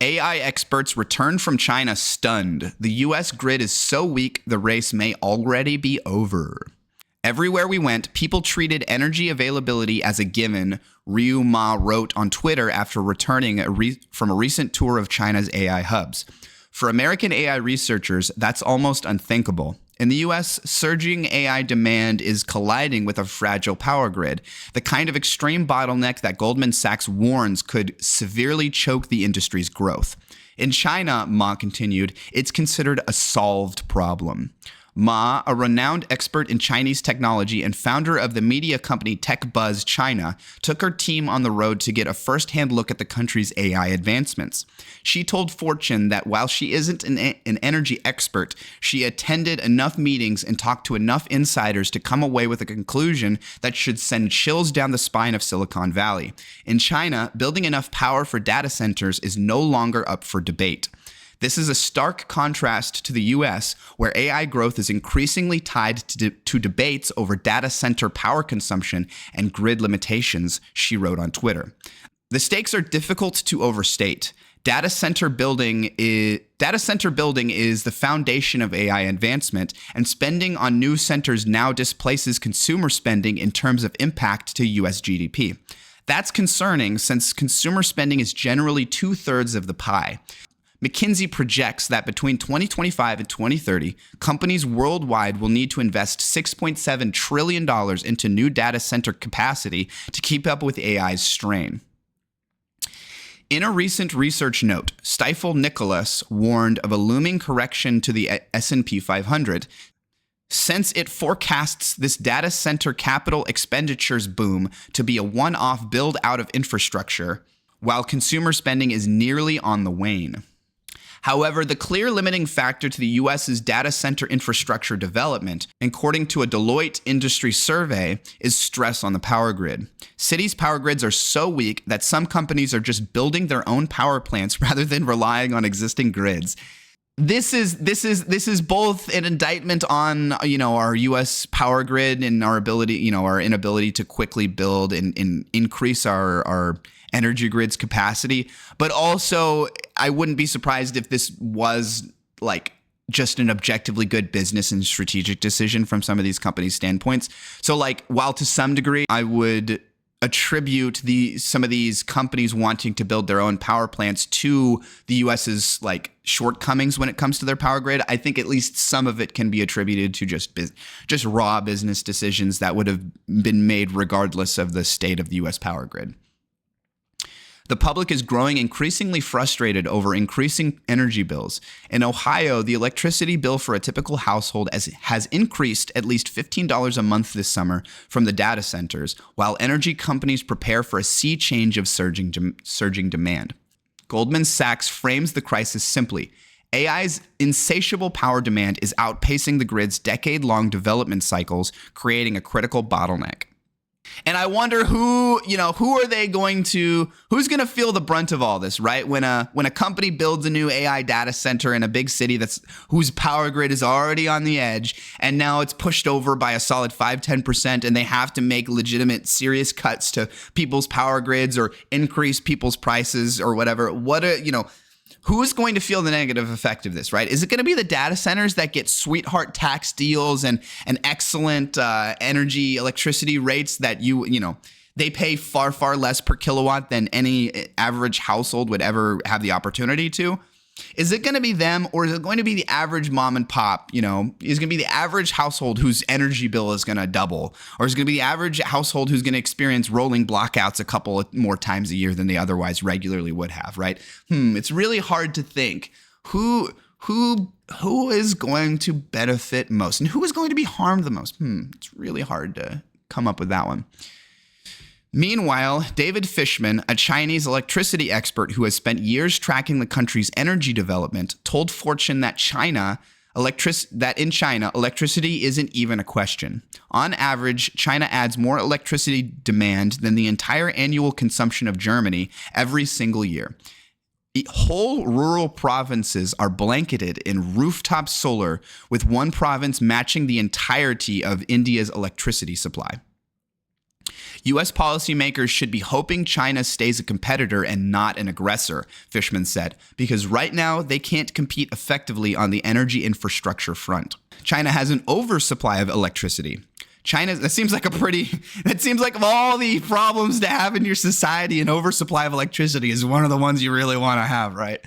AI experts return from China stunned. The US grid is so weak, the race may already be over. Everywhere we went, people treated energy availability as a given, Ryu Ma wrote on Twitter after returning from a recent tour of China's AI hubs. For American AI researchers, that's almost unthinkable. In the US, surging AI demand is colliding with a fragile power grid, the kind of extreme bottleneck that Goldman Sachs warns could severely choke the industry's growth. In China, Ma continued, it's considered a solved problem. Ma, a renowned expert in Chinese technology and founder of the media company TechBuzz China, took her team on the road to get a first-hand look at the country's AI advancements. She told Fortune that while she isn't an energy expert, she attended enough meetings and talked to enough insiders to come away with a conclusion that should send chills down the spine of Silicon Valley. In China, building enough power for data centers is no longer up for debate. This is a stark contrast to the US, where AI growth is increasingly tied to debates over data center power consumption and grid limitations, she wrote on Twitter. The stakes are difficult to overstate. Data center building is the foundation of AI advancement, and spending on new centers now displaces consumer spending in terms of impact to US GDP. That's concerning since consumer spending is generally 2/3 of the pie. McKinsey projects that between 2025 and 2030, companies worldwide will need to invest $6.7 trillion into new data center capacity to keep up with AI's strain. In a recent research note, Stifel Nicolaus warned of a looming correction to the S&P 500, since it forecasts this data center capital expenditures boom to be a one-off build-out of infrastructure, while consumer spending is nearly on the wane. However, the clear limiting factor to the US's data center infrastructure development, according to a Deloitte industry survey, is stress on the power grid. Cities' power grids are so weak that some companies are just building their own power plants rather than relying on existing grids. This is both an indictment on, our US power grid and our ability, our inability to quickly build and increase our energy grid's capacity, but also I wouldn't be surprised if this was like just an objectively good business and strategic decision from some of these companies' standpoints. So while to some degree I would attribute some of these companies wanting to build their own power plants to the US's shortcomings when it comes to their power grid, I think at least some of it can be attributed to just raw business decisions that would have been made regardless of the state of the US power grid. The public is growing increasingly frustrated over increasing energy bills. In Ohio, the electricity bill for a typical household has increased at least $15 a month this summer from the data centers, while energy companies prepare for a sea change of surging demand. Goldman Sachs frames the crisis simply. AI's insatiable power demand is outpacing the grid's decade-long development cycles, creating a critical bottleneck. And I wonder who's going to feel the brunt of all this, right? When a company builds a new AI data center in a big city whose power grid is already on the edge, and now it's pushed over by a solid 5-10%, and they have to make legitimate, serious cuts to people's power grids or increase people's prices or whatever. Who's going to feel the negative effect of this, right? Is it going to be the data centers that get sweetheart tax deals and excellent electricity rates that they pay far, far less per kilowatt than any average household would ever have the opportunity to? Is it going to be them, or is it going to be the average mom and pop? Is it going to be the average household whose energy bill is going to double? Or is it going to be the average household who's going to experience rolling blackouts a couple of more times a year than they otherwise regularly would have, right? It's really hard to think who is going to benefit most and who is going to be harmed the most. It's really hard to come up with that one. Meanwhile, David Fishman, a Chinese electricity expert who has spent years tracking the country's energy development, told Fortune that in China, electricity isn't even a question. On average, China adds more electricity demand than the entire annual consumption of Germany every single year. Whole rural provinces are blanketed in rooftop solar, with one province matching the entirety of India's electricity supply. U.S. policymakers should be hoping China stays a competitor and not an aggressor, Fishman said, because right now they can't compete effectively on the energy infrastructure front. China has an oversupply of electricity. That seems like of all the problems to have in your society, an oversupply of electricity is one of the ones you really want to have, right?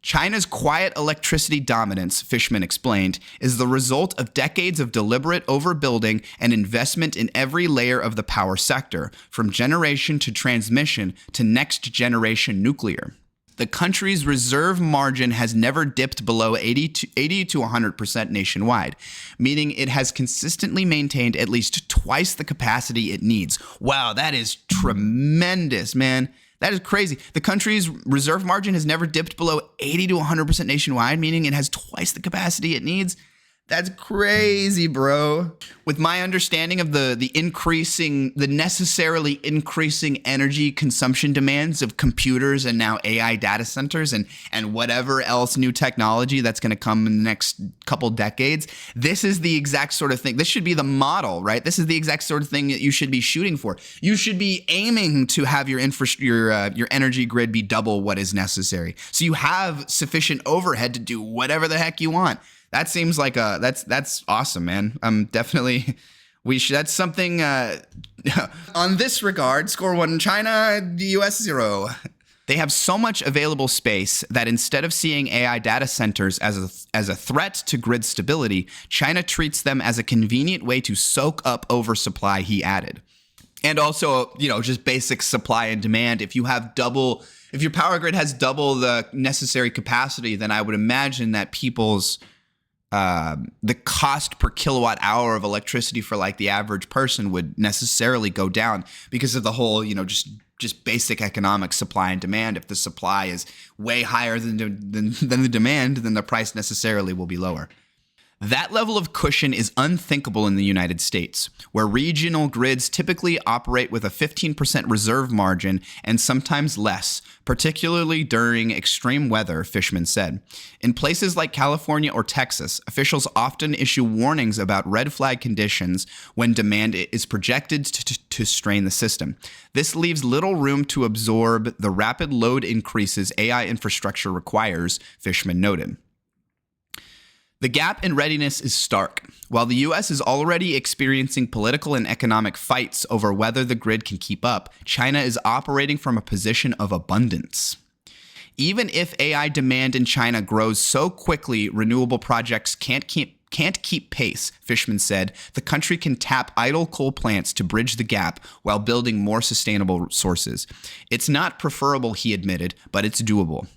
China's quiet electricity dominance, Fishman explained, is the result of decades of deliberate overbuilding and investment in every layer of the power sector, from generation to transmission to next-generation nuclear. The country's reserve margin has never dipped below 80 to 100% nationwide, meaning it has consistently maintained at least twice the capacity it needs. Wow, that is tremendous, man. That is crazy. The country's reserve margin has never dipped below 80 to 100% nationwide, meaning it has twice the capacity it needs. That's crazy, bro. With my understanding of the necessarily increasing energy consumption demands of computers and now AI data centers and whatever else new technology that's going to come in the next couple decades, this is the exact sort of thing. This should be the model, right? This is the exact sort of thing that you should be shooting for. You should be aiming to have your energy grid be double what is necessary, so you have sufficient overhead to do whatever the heck you want. That seems like that's awesome, man. That's something on this regard, score 1 China, the US 0. They have so much available space that instead of seeing AI data centers as a threat to grid stability, China treats them as a convenient way to soak up oversupply, he added. And also, just basic supply and demand. If your power grid has double the necessary capacity, then I would imagine that the cost per kilowatt hour of electricity for like the average person would necessarily go down because of the whole, just basic economic supply and demand. If the supply is way higher than the demand, then the price necessarily will be lower. That level of cushion is unthinkable in the United States, where regional grids typically operate with a 15% reserve margin and sometimes less, particularly during extreme weather, Fishman said. In places like California or Texas, officials often issue warnings about red flag conditions when demand is projected to strain the system. This leaves little room to absorb the rapid load increases AI infrastructure requires, Fishman noted. The gap in readiness is stark. While the U.S. is already experiencing political and economic fights over whether the grid can keep up, China is operating from a position of abundance. Even if AI demand in China grows so quickly, renewable projects can't keep pace, Fishman said. The country can tap idle coal plants to bridge the gap while building more sustainable sources. It's not preferable, he admitted, but it's doable.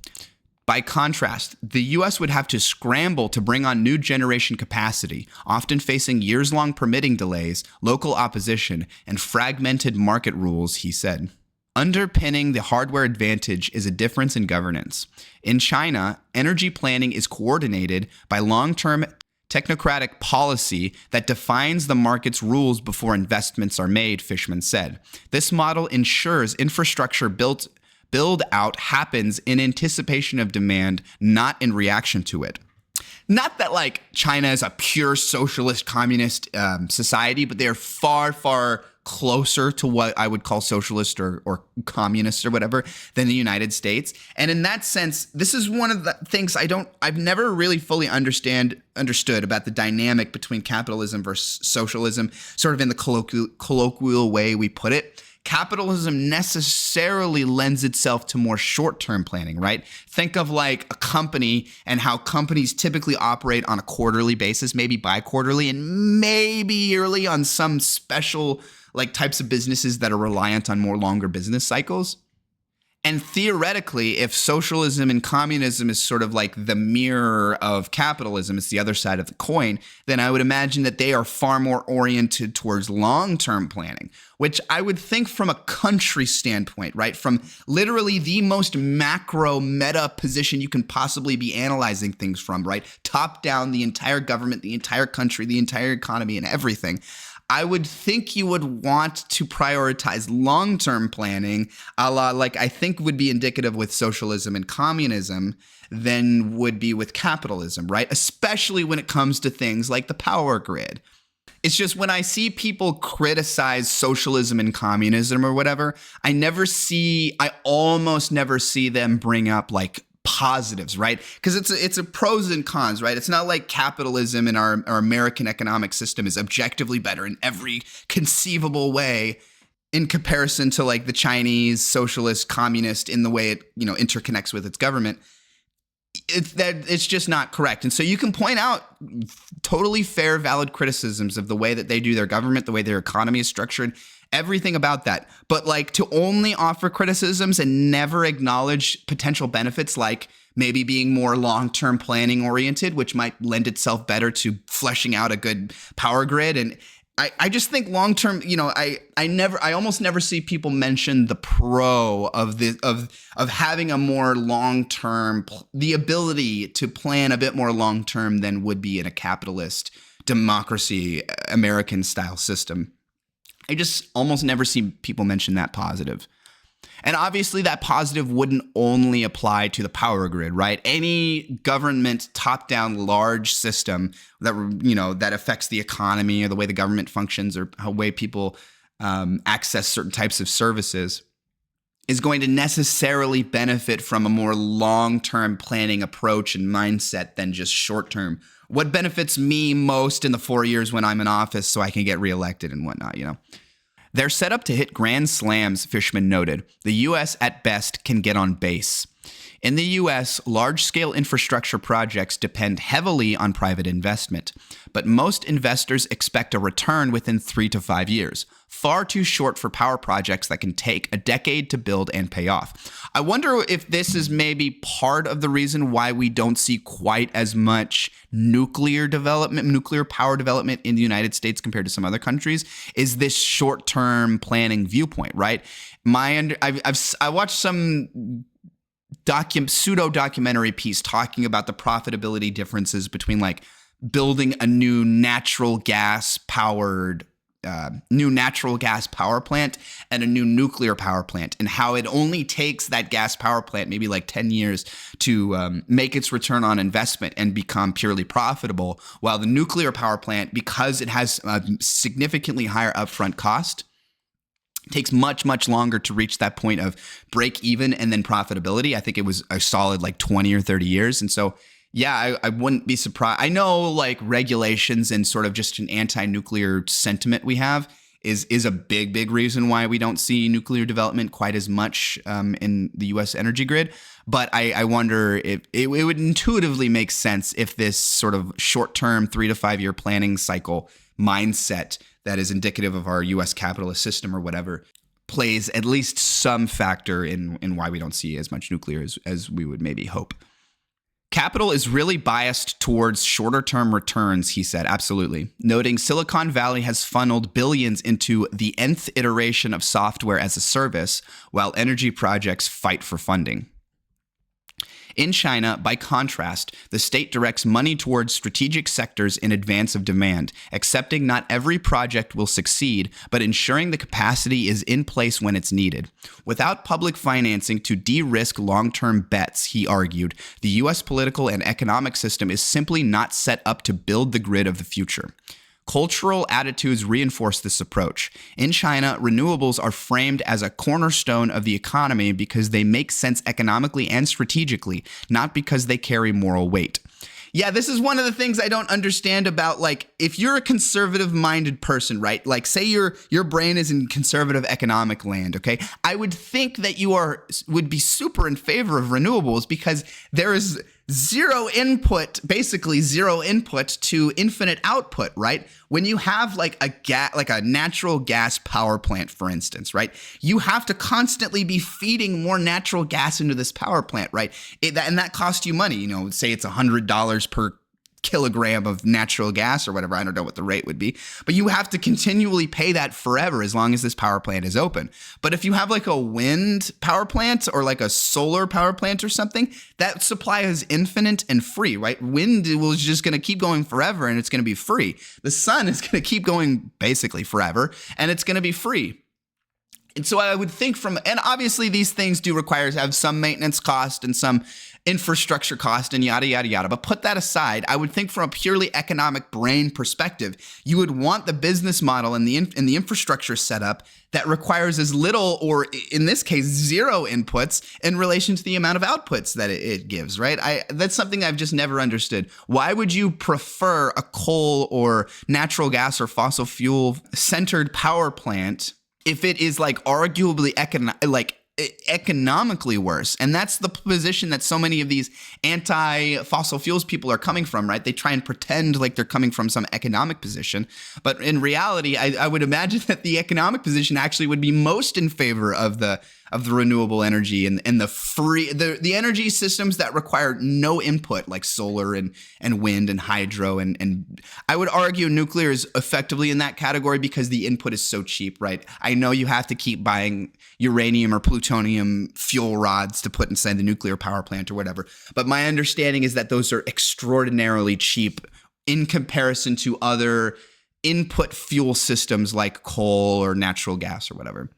By contrast, the U.S. would have to scramble to bring on new generation capacity, often facing years-long permitting delays, local opposition, and fragmented market rules, he said. Underpinning the hardware advantage is a difference in governance. In China, energy planning is coordinated by long-term technocratic policy that defines the market's rules before investments are made, Fishman said. This model ensures infrastructure build-out happens in anticipation of demand, not in reaction to it. Not that like China is a pure socialist communist society, but they're far, far closer to what I would call socialist or communist or whatever than the United States. And in that sense, this is one of the things I've never really fully understood about the dynamic between capitalism versus socialism, sort of in the colloquial way we put it. Capitalism necessarily lends itself to more short-term planning, right? Think of like a company and how companies typically operate on a quarterly basis, maybe bi-quarterly, and maybe yearly on some special like types of businesses that are reliant on more longer business cycles. And theoretically, if socialism and communism is sort of like the mirror of capitalism, it's the other side of the coin, then I would imagine that they are far more oriented towards long-term planning, which I would think from a country standpoint, right? From literally the most macro meta position you can possibly be analyzing things from, right? Top down, the entire government, the entire country, the entire economy and everything. I would think you would want to prioritize long-term planning, a la like I think would be indicative with socialism and communism than would be with capitalism, right? Especially when it comes to things like the power grid. It's just when I see people criticize socialism and communism or whatever, I almost never see them bring up like positives, right? Because it's a pros and cons, right? It's not like capitalism in our American economic system is objectively better in every conceivable way in comparison to like the Chinese socialist communist in the way it, interconnects with its government. It's just not correct. And so you can point out totally fair, valid criticisms of the way that they do their government, the way their economy is structured, everything about that. But like to only offer criticisms and never acknowledge potential benefits, like maybe being more long-term planning oriented, which might lend itself better to fleshing out a good power grid. And I just think long term, I almost never see people mention the pro of having a more long term, the ability to plan a bit more long term than would be in a capitalist democracy American style system. I just almost never see people mention that positive. And obviously that positive wouldn't only apply to the power grid, right? Any government top-down large system that affects the economy or the way the government functions or how way people access certain types of services is going to necessarily benefit from a more long-term planning approach and mindset than just short-term. What benefits me most in the 4 years when I'm in office so I can get reelected and whatnot, They're set up to hit grand slams, Fishman noted. The U.S. at best can get on base. In the U.S., large-scale infrastructure projects depend heavily on private investment, but most investors expect a return within 3 to 5 years, far too short for power projects that can take a decade to build and pay off. I wonder if this is maybe part of the reason why we don't see quite as much nuclear power development in the United States compared to some other countries, is this short-term planning viewpoint, right? I watched some pseudo documentary piece talking about the profitability differences between like building a new natural gas power plant and a new nuclear power plant, and how it only takes that gas power plant maybe like 10 years to make its return on investment and become purely profitable, while the nuclear power plant, because it has a significantly higher upfront cost, takes much, much longer to reach that point of break even and then profitability. I think it was a solid like 20 or 30 years. And so, yeah, I wouldn't be surprised. I know like regulations and sort of just an anti-nuclear sentiment we have is a big, big reason why we don't see nuclear development quite as much in the U.S. energy grid. But I wonder if it would intuitively make sense if this sort of short-term 3 to 5 year planning cycle mindset that is indicative of our U.S. capitalist system or whatever plays at least some factor in why we don't see as much nuclear as we would maybe hope. Capital is really biased towards shorter-term returns, he said, absolutely, noting Silicon Valley has funneled billions into the nth iteration of software as a service, while energy projects fight for funding. In China, by contrast, the state directs money towards strategic sectors in advance of demand, accepting not every project will succeed, but ensuring the capacity is in place when it's needed. Without public financing to de-risk long-term bets, he argued, the U.S. political and economic system is simply not set up to build the grid of the future. Cultural attitudes reinforce this approach. In China, renewables are framed as a cornerstone of the economy because they make sense economically and strategically, not because they carry moral weight. Yeah, this is one of the things I don't understand about, like, if you're a conservative-minded person, right? Like, say your brain is in conservative economic land, okay? I would think that you would be super in favor of renewables because there is basically zero input to infinite output, right? When you have like a natural gas power plant, for instance, right? You have to constantly be feeding more natural gas into this power plant, right? And that costs you money. Say it's $100 per kilogram of natural gas or whatever. I don't know what the rate would be, but you have to continually pay that forever as long as this power plant is open. But if you have like a wind power plant or like a solar power plant or something, that supply is infinite and free, right? Wind is just going to keep going forever and it's going to be free. The sun is going to keep going basically forever and it's going to be free. And so I would think and obviously these things do require to have some maintenance cost and some infrastructure cost and yada, yada, yada. But put that aside, I would think from a purely economic brain perspective, you would want the business model and the infrastructure setup that requires as little, or in this case, zero inputs in relation to the amount of outputs that it gives, right? That's something I've just never understood. Why would you prefer a coal or natural gas or fossil fuel centered power plant if it is like arguably economically worse? And that's the position that so many of these anti-fossil fuels people are coming from, right? They try and pretend like they're coming from some economic position, but in reality, I would imagine that the economic position actually would be most in favor of the renewable energy and the energy systems that require no input, like solar and wind and hydro, and I would argue nuclear is effectively in that category because the input is so cheap, right? I know you have to keep buying uranium or plutonium fuel rods to put inside the nuclear power plant or whatever, but my understanding is that those are extraordinarily cheap in comparison to other input fuel systems like coal or natural gas or whatever.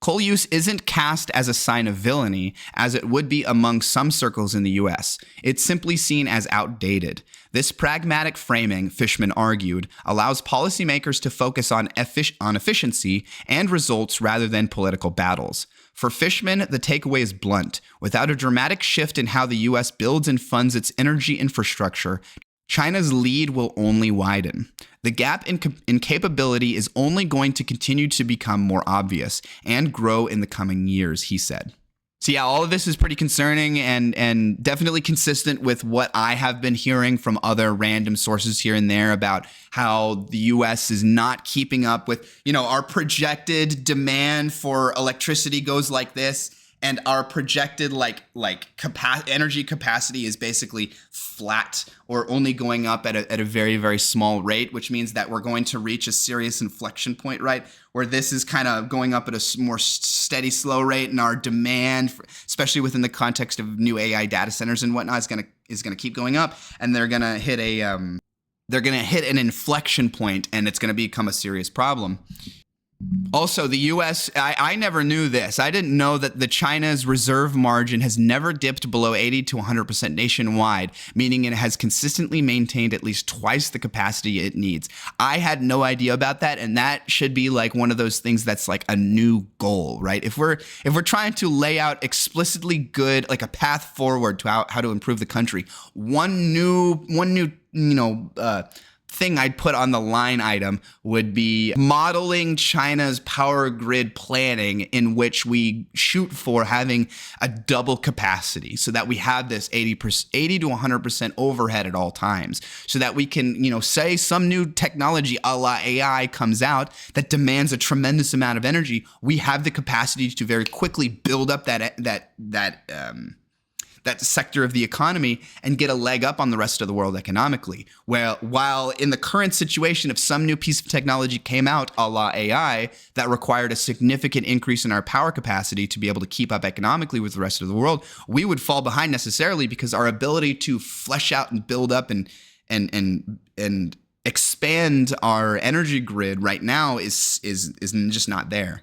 Coal use isn't cast as a sign of villainy, as it would be among some circles in the US. It's simply seen as outdated. This pragmatic framing, Fishman argued, allows policymakers to focus on efficiency and results rather than political battles. For Fishman, the takeaway is blunt. Without a dramatic shift in how the US builds and funds its energy infrastructure, China's lead will only widen. The gap in capability is only going to continue to become more obvious and grow in the coming years, he said. So yeah, all of this is pretty concerning and definitely consistent with what I have been hearing from other random sources here and there about how the US is not keeping up with, our projected demand for electricity goes like this. And our projected energy capacity is basically flat or only going up at a very, very small rate, which means that we're going to reach a serious inflection point, right? Where this is kind of going up at a more steady, slow rate, and our demand, especially within the context of new AI data centers and whatnot, is gonna keep going up, and they're gonna hit an inflection point, and it's gonna become a serious problem. Also, the U.S., I never knew this. I didn't know that China's reserve margin has never dipped below 80 to 100% nationwide, meaning it has consistently maintained at least twice the capacity it needs. I had no idea about that, and that should be like one of those things that's like a new goal, right? If we're trying to lay out explicitly good, like a path forward to how to improve the country, one new thing I'd put on the line item would be modeling China's power grid planning, in which we shoot for having a double capacity so that we have this 80 to 100% overhead at all times, so that we can, say some new technology a la AI comes out that demands a tremendous amount of energy. We have the capacity to very quickly build up that sector of the economy and get a leg up on the rest of the world economically. While in the current situation, if some new piece of technology came out a la AI that required a significant increase in our power capacity to be able to keep up economically with the rest of the world, we would fall behind necessarily, because our ability to flesh out and build up and expand our energy grid right now is just not there.